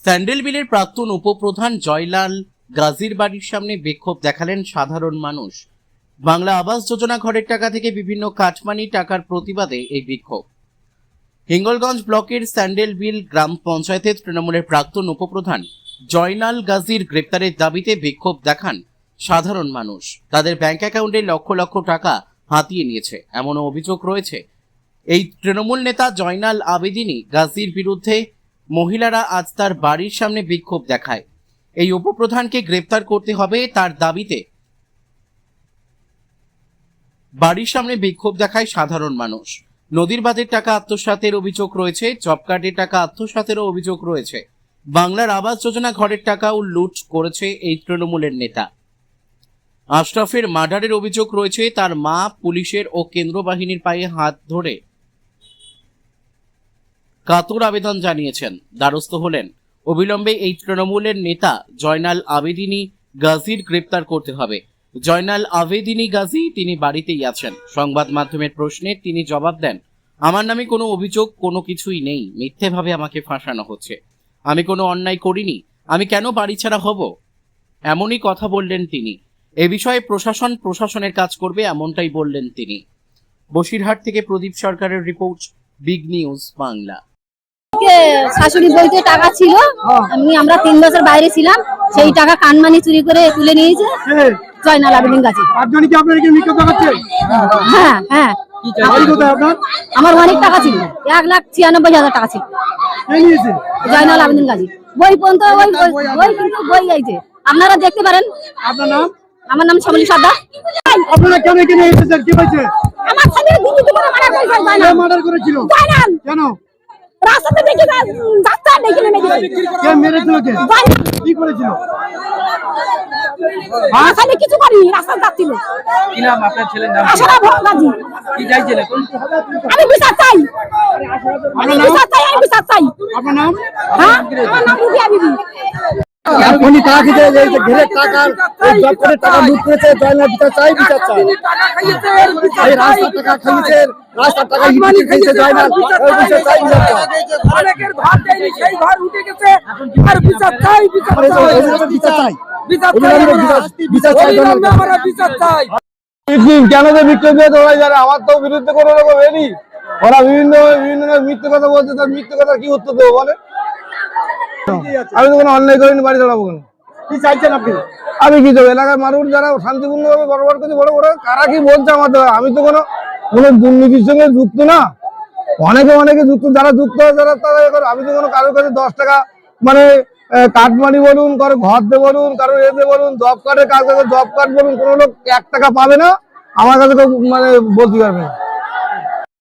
স্যান্ডেলবিলের প্রাক্তন উপপ্রধান জয়লাল গাজীর বাড়ির সামনে বিক্ষোভ দেখালেন সাধারণ মানুষ। বাংলা আবাস যোজনা ঘরের টাকা থেকে বিভিন্ন কাটমানি টাকার প্রতিবাদে এই বিক্ষোভ। হিঙ্গলগঞ্জ ব্লকের স্যান্ডেলবিল গ্রাম পঞ্চায়েতের তৃণমূলের প্রাক্তন উপপ্রধান জয়নাল গাজীর গ্রেপ্তারের দাবিতে বিক্ষোভ দেখান সাধারণ মানুষ। তাদের ব্যাংক অ্যাকাউন্টে লক্ষ লক্ষ টাকা হাতিয়ে নিয়েছে এমনও অভিযোগ রয়েছে। এই তৃণমূল নেতা জয়নাল আবেদিনী গাজীর বিরুদ্ধে মহিলারা আজ তার বাড়ির সামনে বিক্ষোভ দেখায়। এই উপপ্রধানকে গ্রেপ্তার করতে হবে তার দাবিতে বাড়ির সামনে বিক্ষোভ দেখায় সাধারণ মানুষ। নদীর বাঁধের টাকা আত্মসাতের অভিযোগ রয়েছে, জব কার্ডের টাকা আত্মসাতেরও অভিযোগ রয়েছে। বাংলার আবাস যোজনা ঘরের টাকাও লুট করেছে এই তৃণমূলের নেতা। আশরাফের মার্ডারের অভিযোগ রয়েছে। তার মা পুলিশের ও কেন্দ্র বাহিনীর পায়ে হাত ধরে কাতর আবেদন জানিয়েছেন, দ্বারস্থ হলেন। অবিলম্বে এই তৃণমূলের নেতা জয়নাল আবেদিনী গাজীর গ্রেপ্তার করতে হবে। জয়নাল আবেদিনী গাজী তিনি বাড়িতেই আছেন। সংবাদ মাধ্যমের প্রশ্নে তিনি জবাব দেন, আমার নামে কোনো অভিযোগ কোনো কিছুই নেই, মিথ্যেভাবে আমাকে ফাঁসানো হচ্ছে। আমি কোনো অন্যায় করিনি, আমি কেন বাড়ি ছাড়া হব? এমনই কথা বললেন তিনি। এ বিষয়ে প্রশাসনের কাজ করবে এমনটাই বললেন তিনি। বসিরহাট থেকে প্রদীপ সরকারের রিপোর্ট, বিগ নিউজ বাংলা। শাশুড়ি বইতে টাকা ছিল, আমরা 3 বছর বাইরে ছিলাম, সেই টাকা কানমানি চুরি করে তুলে নিয়েছে জয়নাল আবেদিন গাজী। হ্যাঁ হ্যাঁ, আমার অনেক টাকা ছিল, 1,96,000 টাকা ছিল। জয়নাল আবেদিন গাজী বই পর্যন্ত বই কিন্তু বই গাইছে, আপনারা দেখতে পারেন। আপনার নাম? আমার নাম শ্যামলী সর্দার। আপনারা কেন এখানে এসেছেন? কি হয়েছে? আমার স্বামী দিদি করে মারা করেছে জয়নাল। মার্ডার করেছিল জয়নাল কেন? রাস্তাতে দেখে যাচ্ছে দেখে নেমে গেছে। কে মেরেছিল? কে কি করেছিল? আসলে কিছু করিনি, রাস্তা যাচ্ছিল। কি নাম আপনার ছেলের নাম? আশরাফ গাজী। কি চাইছিলেন? আমি বিচার চাই, আমি বিচার চাই, আমি বিচার চাই। আপনার নাম? হ্যাঁ, আমার নাম রুবিয়া বিবি। উনি টাকা খেতে ঘিরে টাকার জব করে টাকা লুট করেছে। জয়নাল বিচার চাই, বিচার চাই। এই রাস্তার টাকা খাইয়েছে, রাস্তার টাকা ইট খাইয়েছে জয়নাল, ওই বিচার চাই, বিচার চাই। অনেকের ঘর দেয়নি, সেই ঘর উঠে গেছে, আর বিচার চাই, বিচার চাই, বিচার চাই, বিচার চাই, বিচার চাই, আমরা বিচার চাই। কেন যে বিক্ষোভ দিয়ে ওরাই জানে, আমার তো বিরুদ্ধে কোনো রকম এনি। ওরা বিভিন্ন মিথ্যে কথা বলছে, তার মিথ্যে কথা কি উত্তর দেবো বলে? আমি তো কোনো অন্যায় করিনি, বাড়ি চালাবো কেন? কি চাইছেন আপনি? আমি কি দেবো? এলাকার মানুষ যারা শান্তিপূর্ণ ভাবে বরাবর করছে বড় বড়, কারা কি বলছে আমাদের, আমি তো কোনো দুর্নীতির সঙ্গে যুক্ত না। অনেকে যুক্ত, যারা যুক্ত হয় যারা তারা। আমি তো কোনো কারোর কাছে 10 টাকা মানে কাটমানি বলুন, কারো ঘর দে বলুন, কারো এতে বলুন, জব কার্ডের কাজ জব কার্ড বলুন, কোনো লোক 1 টাকা পাবে না আমার কাছে, মানে বলতে পারবে না।